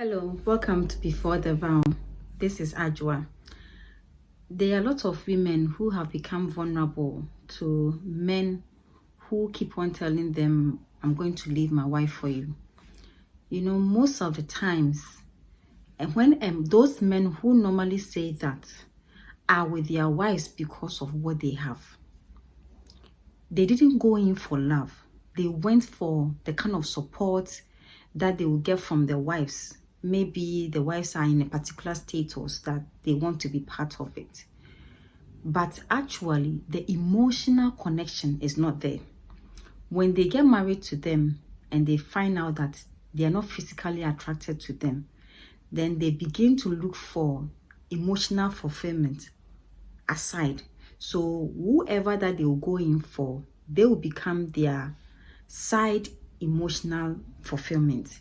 Hello, welcome to Before the Vow. This is Ajwa. There are a lot of women who have become vulnerable to men who keep on telling them, I'm going to leave my wife for you. You know, most of the times, and when those men who normally say that are with their wives because of what they have. They didn't go in for love. They went for the kind of support that they will get from their wives. Maybe the wives are in a particular status that they want to be part of it. But actually, the emotional connection is not there. When they get married to them and they find out that they are not physically attracted to them, then they begin to look for emotional fulfillment aside. So whoever that they will go in for, they will become their side emotional fulfillment.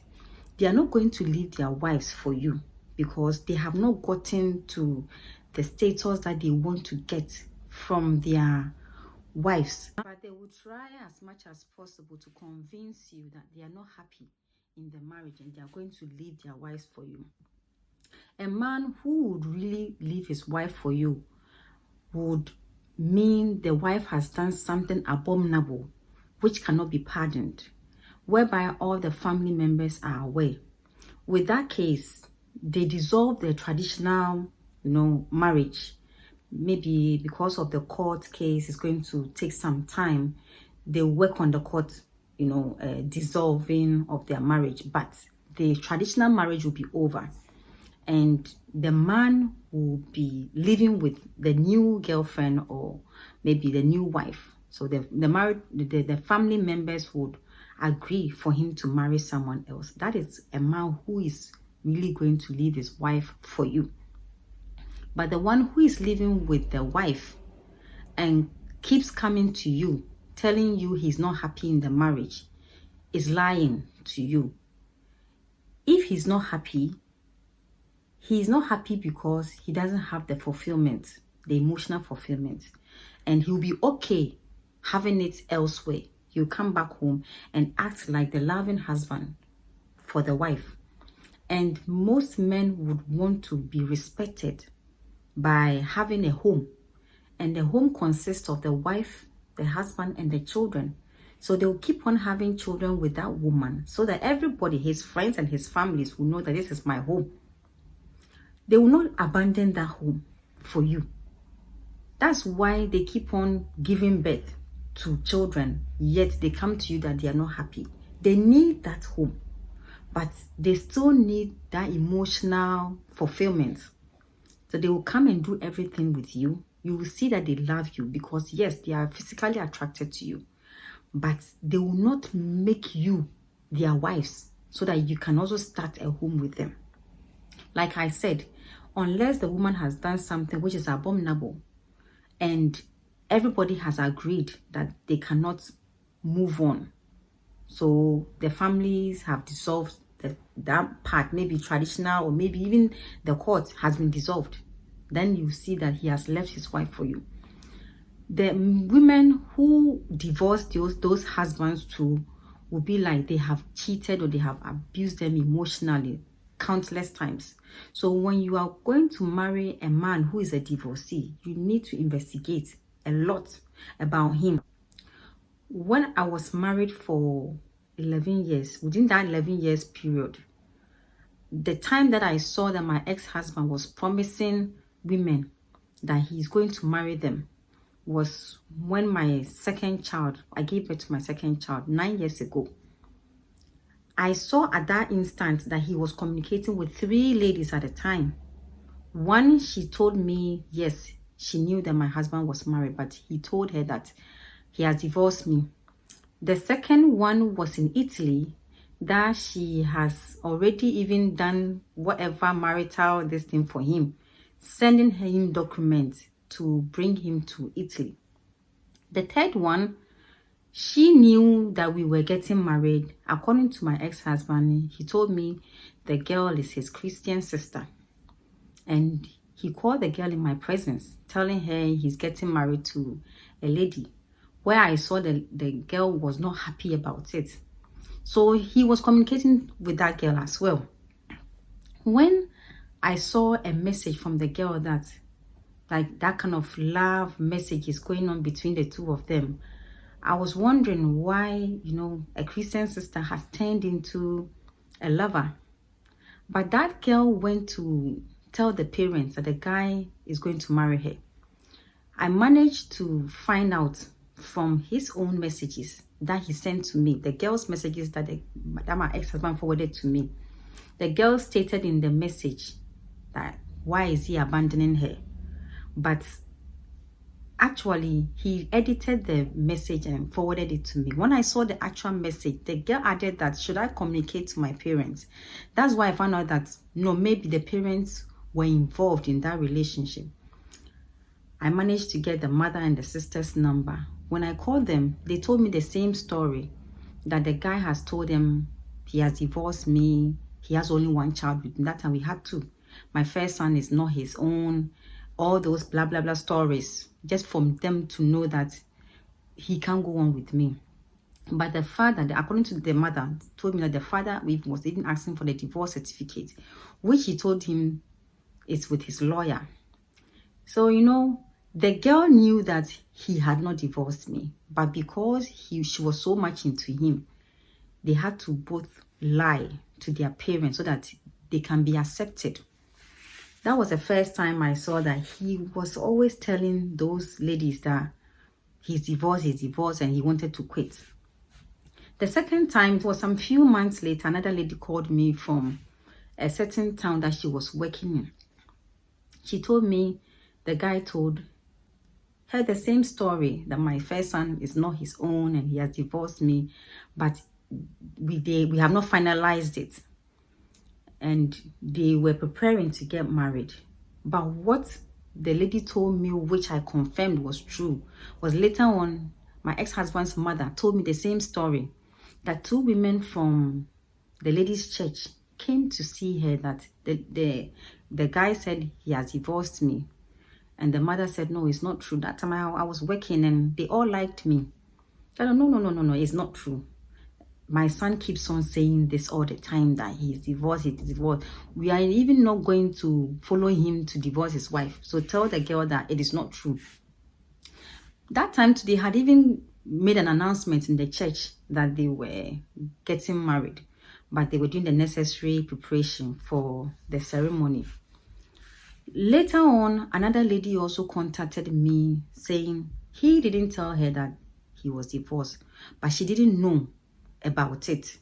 They are not going to leave their wives for you because they have not gotten to the status that they want to get from their wives. But they will try as much as possible to convince you that they are not happy in the marriage and they are going to leave their wives for you. A man who would really leave his wife for you would mean the wife has done something abominable which cannot be pardoned, whereby all the family members are aware. With that case, they dissolve their traditional, marriage. Maybe because of the court case is going to take some time, they work on the court, dissolving of their marriage, but the traditional marriage will be over. And the man will be living with the new girlfriend or maybe the new wife. So the family members would agree for him to marry someone else. That is a man who is really going to leave his wife for you. But the one who is living with the wife and keeps coming to you, telling you he's not happy in the marriage, is lying to you. If he's not happy because he doesn't have the fulfillment, the emotional fulfillment, and he'll be okay having it elsewhere. He'll come back home and act like the loving husband for the wife. And most men would want to be respected by having a home. And the home consists of the wife, the husband, and the children. So they'll keep on having children with that woman so that everybody, his friends and his families, will know that this is my home. They will not abandon that home for you. That's why they keep on giving birth to children, yet they come to you that they are not happy. They need that home, but they still need that emotional fulfillment. So they will come and do everything with you. You will see that they love you because yes, they are physically attracted to you, but they will not make you their wives so that you can also start a home with them. Like I said, unless the woman has done something which is abominable and everybody has agreed that they cannot move on. So the families have dissolved that part, maybe traditional or maybe even the court has been dissolved. Then you see that he has left his wife for you. The women who divorce those husbands too will be like they have cheated or they have abused them emotionally countless times. So when you are going to marry a man who is a divorcee, you need to investigate a lot about him. When I was married for 11 years, within that 11 years period, the time that I saw that my ex-husband was promising women that he's going to marry them was when my second child, I gave birth to my second child 9 years ago. I saw at that instant that he was communicating with 3 ladies at a time. One, she told me, yes, she knew that my husband was married, but he told her that he has divorced me. The second one was in Italy, that she has already even done whatever marital this thing for him, sending him documents to bring him to Italy. The third one, she knew that we were getting married. According to my ex-husband, he told me the girl is his Christian sister. And he called the girl in my presence, telling her he's getting married to a lady, where I saw the girl was not happy about it. So he was communicating with that girl as well. When I saw a message from the girl that, like, that kind of love message is going on between the two of them, I was wondering why, you know, a Christian sister has turned into a lover. But that girl went to tell the parents that the guy is going to marry her. I managed to find out from his own messages that he sent to me, the girl's messages that my ex-husband forwarded to me. The girl stated in the message that why is he abandoning her? But actually, he edited the message and forwarded it to me. When I saw the actual message, the girl added that, should I communicate to my parents? That's why I found out that, no, maybe the parents were involved in that relationship. I managed to get the mother and the sister's number. When I called them, they told me the same story, that the guy has told them he has divorced me, he has only one child with me. That time we had two. My first son is not his own. All those blah, blah, blah stories, just for them to know that he can't go on with me. But the father, according to the mother, told me that the father was even asking for the divorce certificate, which he told him is with his lawyer. So, you know, the girl knew that he had not divorced me, but because she was so much into him, they had to both lie to their parents so that they can be accepted. That was the first time I saw that he was always telling those ladies that he's divorced, and he wanted to quit. The second time, it was some few months later, another lady called me from a certain town that she was working in. She told me the guy told her the same story, that my first son is not his own and he has divorced me, but we have not finalized it. And they were preparing to get married. But what the lady told me, which I confirmed was true, was later on, my ex-husband's mother told me the same story, that two women from the ladies' church came to see her, that the guy said he has divorced me. And the mother said, no, it's not true. That time I was working and they all liked me. I said, no, it's not true. My son keeps on saying this all the time, that he's divorced. We are even not going to follow him to divorce his wife. So tell the girl that it is not true. That time they had even made an announcement in the church that they were getting married, but they were doing the necessary preparation for the ceremony. Later on, another lady also contacted me saying he didn't tell her that he was divorced, but she didn't know about it,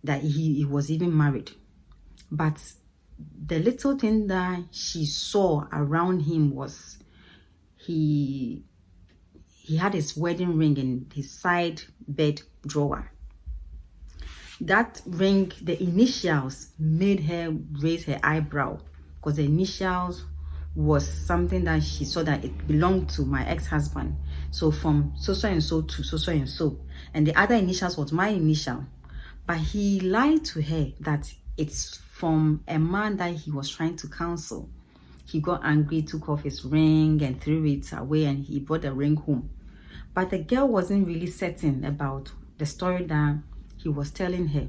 that he was even married. But the little thing that she saw around him was he had his wedding ring in his side bed drawer. That ring, the initials, made her raise her eyebrow, because the initials was something that she saw that it belonged to my ex-husband. So from so and so to so and so, and the other initials was my initial. But he lied to her that it's from a man that he was trying to counsel. He got angry, took off his ring and threw it away, and he brought the ring home. But the girl wasn't really certain about the story that he was telling her.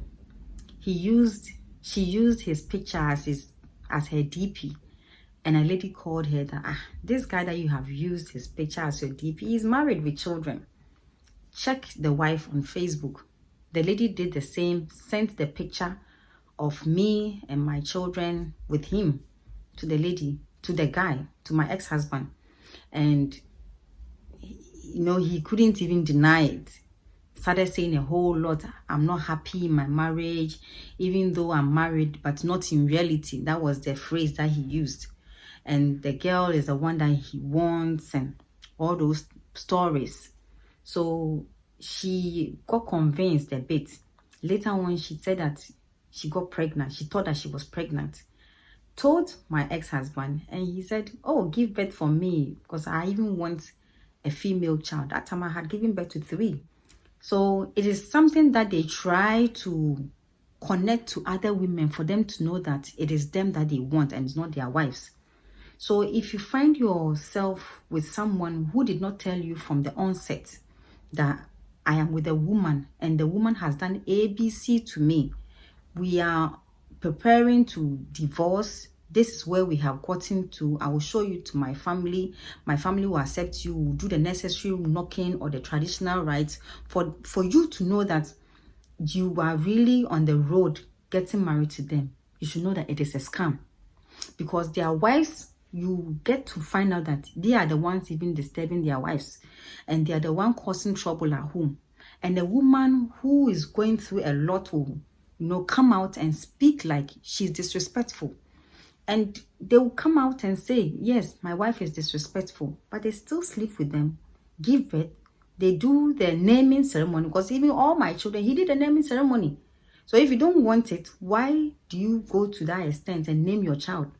She used his picture as her DP. And a lady called her that, this guy that you have used his picture as your DP is married with children. Check the wife on Facebook. The lady did the same, sent the picture of me and my children with him to the lady, to the guy, to my ex-husband. And, you know, he couldn't even deny it. Started saying a whole lot. I'm not happy in my marriage, even though I'm married, but not in reality. That was the phrase that he used. And the girl is the one that he wants, and all those stories. So she got convinced a bit. Later on, she said that she got pregnant. She thought that she was pregnant. Told my ex-husband, and he said, oh, give birth for me, because I even want a female child. That time I had given birth to 3. So it is something that they try to connect to other women for them to know that it is them that they want and it's not their wives. So if you find yourself with someone who did not tell you from the onset that I am with a woman and the woman has done ABC to me, we are preparing to divorce. This is where we have gotten to. I will show you to my family. My family will accept you, will do the necessary knocking or the traditional rites for you to know that you are really on the road getting married to them. You should know that it is a scam, because their wives, you get to find out that they are the ones even disturbing their wives, and they are the one causing trouble at home. And the woman who is going through a lot will, come out and speak like she's disrespectful. And they will come out and say, yes, my wife is disrespectful, but they still sleep with them, give birth. They do the naming ceremony, because even all my children, he did the naming ceremony. So if you don't want it, why do you go to that extent and name your child?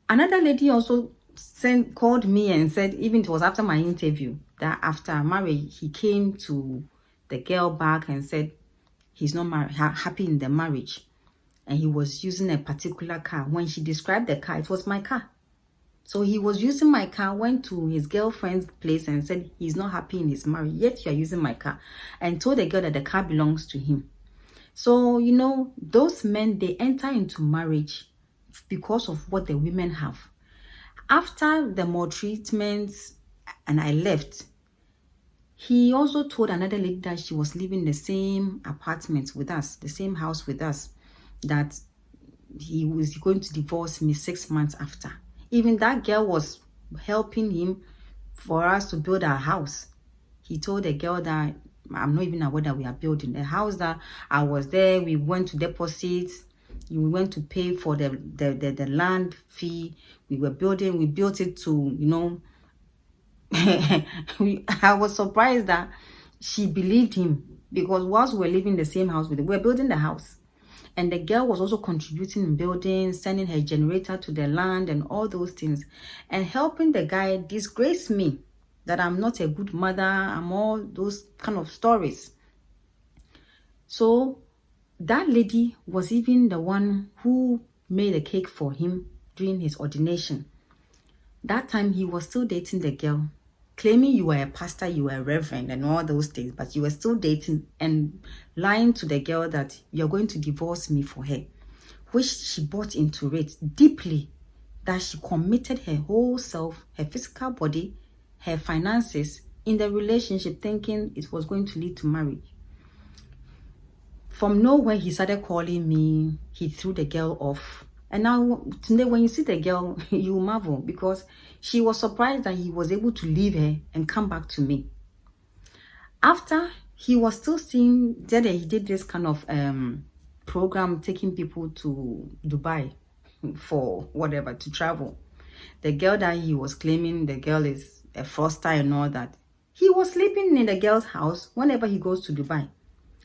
Another lady also called me and said, even it was after my interview, that after marriage, he came to the girl back and said he's not happy in the marriage. And he was using a particular car. When she described the car, it was my car. So he was using my car, went to his girlfriend's place and said he's not happy in his marriage, yet you're using my car, and told the girl that the car belongs to him. So, those men, they enter into marriage because of what the women have. After the maltreatments and I left, he also told another lady that she was living in the same apartment with us, the same house with us, that he was going to divorce me 6 months after. Even that girl was helping him for us to build our house. He told the girl that I'm not even aware that we are building the house, that I was there. We went to deposit. We went to pay for the land fee. We were building. We built it to, I was surprised that she believed him, because whilst we were living in the same house with him, we were building the house. And the girl was also contributing in building, sending her generator to the land and all those things, and helping the guy disgrace me, that I'm not a good mother, I'm all those kind of stories. So that lady was even the one who made a cake for him during his ordination. That time he was still dating the girl, claiming you were a pastor, you were a reverend and all those things, but you were still dating and lying to the girl that you're going to divorce me for her, which she bought into it deeply, that she committed her whole self, her physical body, her finances in the relationship, thinking it was going to lead to marriage. From nowhere, he started calling me. He threw the girl off. And now, today, when you see the girl, you marvel, because she was surprised that he was able to leave her and come back to me. After, he was still seeing that he did this kind of program, taking people to Dubai for whatever, to travel. The girl that he was claiming, the girl is a fraudster and all that. He was sleeping in the girl's house whenever he goes to Dubai.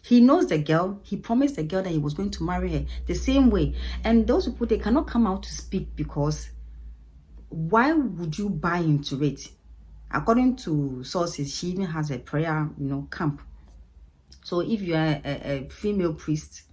He knows the girl. He promised the girl that he was going to marry her the same way. And those people, they cannot come out to speak, because why would you buy into it? According to sources, she even has a prayer, camp. So if you are a female priest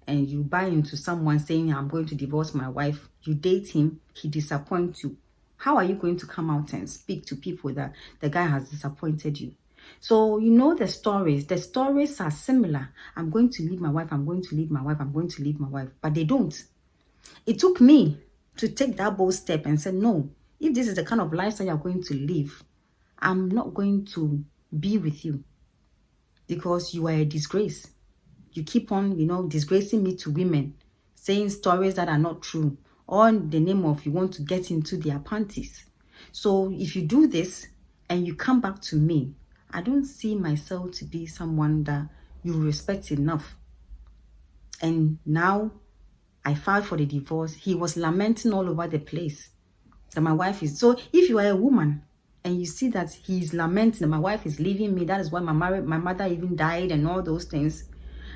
and you buy into someone saying, I'm going to divorce my wife, you date him, he disappoints you. How are you going to come out and speak to people that the guy has disappointed you? So, the stories. The stories are similar. I'm going to leave my wife. I'm going to leave my wife. I'm going to leave my wife. But they don't. It took me to take that bold step and say, no, if this is the kind of lifestyle you're going to live, I'm not going to be with you, because you are a disgrace. You keep on, disgracing me to women, saying stories that are not true, all in the name of you want to get into their panties. So if you do this and you come back to me, I don't see myself to be someone that you respect enough. And now I filed for the divorce. He was lamenting all over the place that my wife is. So if you are a woman and you see that he's lamenting that my wife is leaving me, that is why my mother even died and all those things,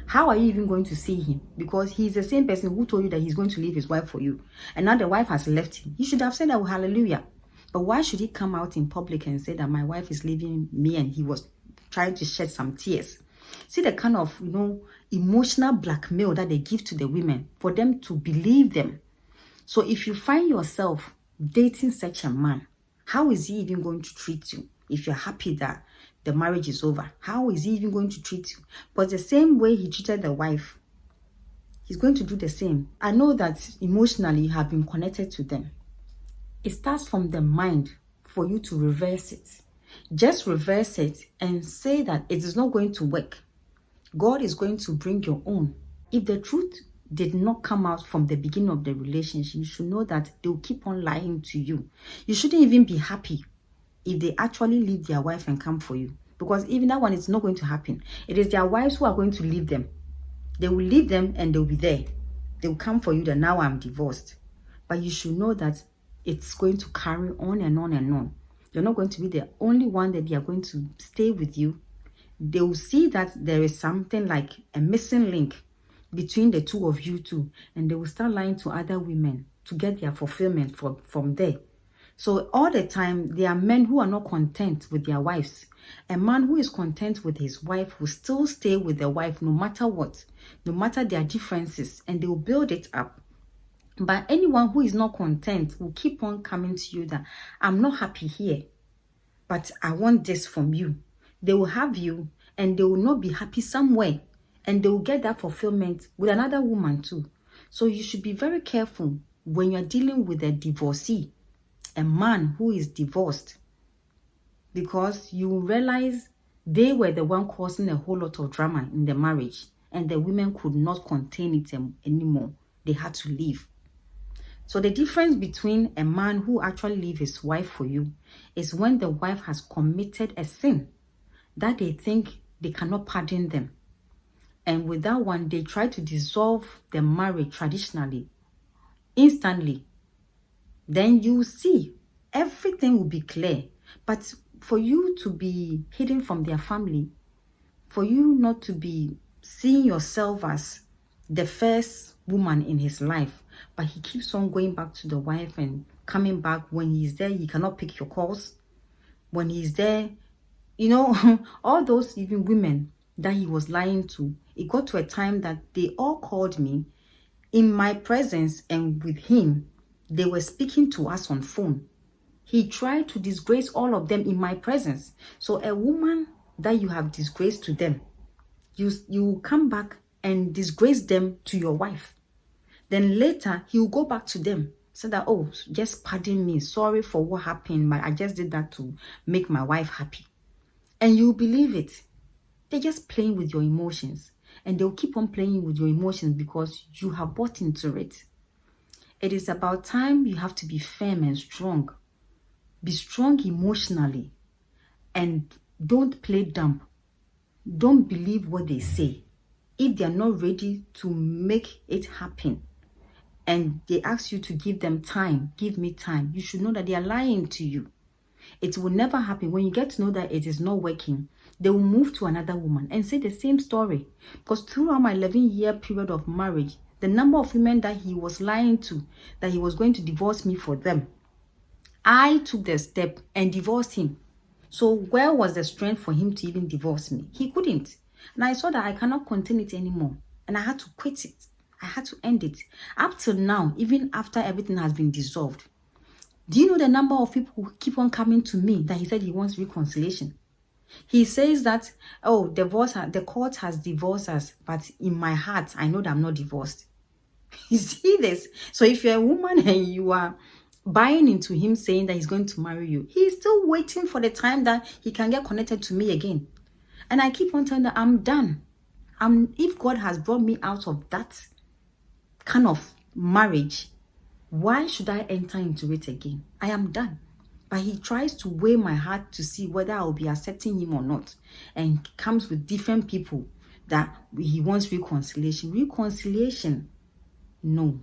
how are you even going to see him? Because he's the same person who told you that he's going to leave his wife for you. And now the wife has left him. You should have said that, oh, hallelujah. But why should he come out in public and say that my wife is leaving me, and he was trying to shed some tears? See the kind of, emotional blackmail that they give to the women for them to believe them. So if you find yourself dating such a man, how is he even going to treat you? If you're happy that the marriage is over, how is he even going to treat you? But the same way he treated the wife, he's going to do the same. I know that emotionally you have been connected to them. It starts from the mind for you to reverse it. Just reverse it and say that it is not going to work. God is going to bring your own. If the truth did not come out from the beginning of the relationship, you should know that they will keep on lying to you. You shouldn't even be happy if they actually leave their wife and come for you, because even that one is not going to happen. It is their wives who are going to leave them. They will leave them and they'll be there. They will come for you that now I'm divorced. But you should know that it's going to carry on and on and on. You're not going to be the only one that they are going to stay with you. They will see that there is something like a missing link between the two of you two, and they will start lying to other women to get their fulfillment from there. So all the time, there are men who are not content with their wives. A man who is content with his wife will still stay with the wife no matter what, no matter their differences, and they will build it up. But anyone who is not content will keep on coming to you that I'm not happy here, but I want this from you. They will have you and they will not be happy somewhere, and they will get that fulfillment with another woman too. So you should be very careful when you're dealing with a divorcee, a man who is divorced, because you realize they were the one causing a whole lot of drama in the marriage, and the women could not contain it anymore. They had to leave. So the difference between a man who actually leaves his wife for you is when the wife has committed a sin that they think they cannot pardon them. And with that one, they try to dissolve the marriage traditionally, instantly. Then you see, everything will be clear. But for you to be hidden from their family, for you not to be seeing yourself as the first woman in his life, but he keeps on going back to the wife and coming back. When he's there, he cannot pick your calls. When he's there, you know, all those even women that he was lying to, it got to a time that they all called me in my presence, and with him, they were speaking to us on phone. He tried to disgrace all of them in my presence. So a woman that you have disgraced to them, you come back and disgrace them to your wife. Then later, he will go back to them, say that, oh, just pardon me, sorry for what happened, but I just did that to make my wife happy. And you believe it. They're just playing with your emotions. And they'll keep on playing with your emotions because you have bought into it. It is about time you have to be firm and strong. Be strong emotionally. And don't play dumb. Don't believe what they say. If they are not ready to make it happen, and they ask you to give them time, give me time, you should know that they are lying to you. It will never happen. When you get to know that it is not working, they will move to another woman and say the same story. Because throughout my 11-year period of marriage, the number of women that he was lying to, that he was going to divorce me for them, I took the step and divorced him. So where was the strength for him to even divorce me? He couldn't. And I saw that I cannot contain it anymore. And I had to quit it. I had to end it. Up till now, even after everything has been dissolved, do you know the number of people who keep on coming to me that he said he wants reconciliation? He says that, oh, the court has divorced us, but in my heart, I know that I'm not divorced. You see this? So if you're a woman and you are buying into him saying that he's going to marry you, he's still waiting for the time that he can get connected to me again. And I keep on telling that I'm done. If God has brought me out of that kind of marriage, why should I enter into it again? I am done. But he tries to weigh my heart to see whether I'll be accepting him or not, and comes with different people that he wants reconciliation. Reconciliation, no.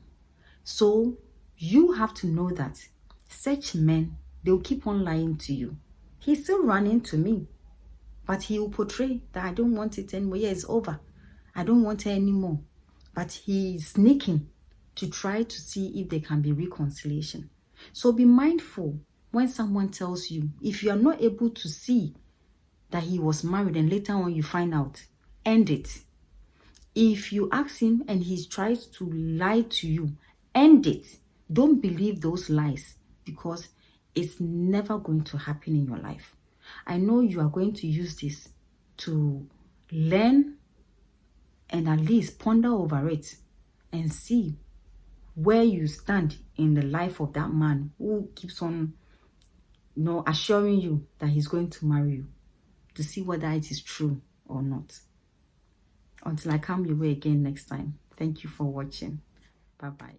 So you have to know that such men, they'll keep on lying to you. He's still running to me, but he will portray that I don't want it anymore. Yeah, it's over. I don't want her anymore. But he's sneaking to try to see if there can be reconciliation. So be mindful when someone tells you, if you are not able to see that he was married and later on you find out, end it. If you ask him and he tries to lie to you, end it. Don't believe those lies, because it's never going to happen in your life. I know you are going to use this to learn and at least ponder over it. and see where you stand in the life of that man who keeps on, assuring you that he's going to marry you, to see whether it is true or not. Until I come your way again next time. Thank you for watching. Bye-bye.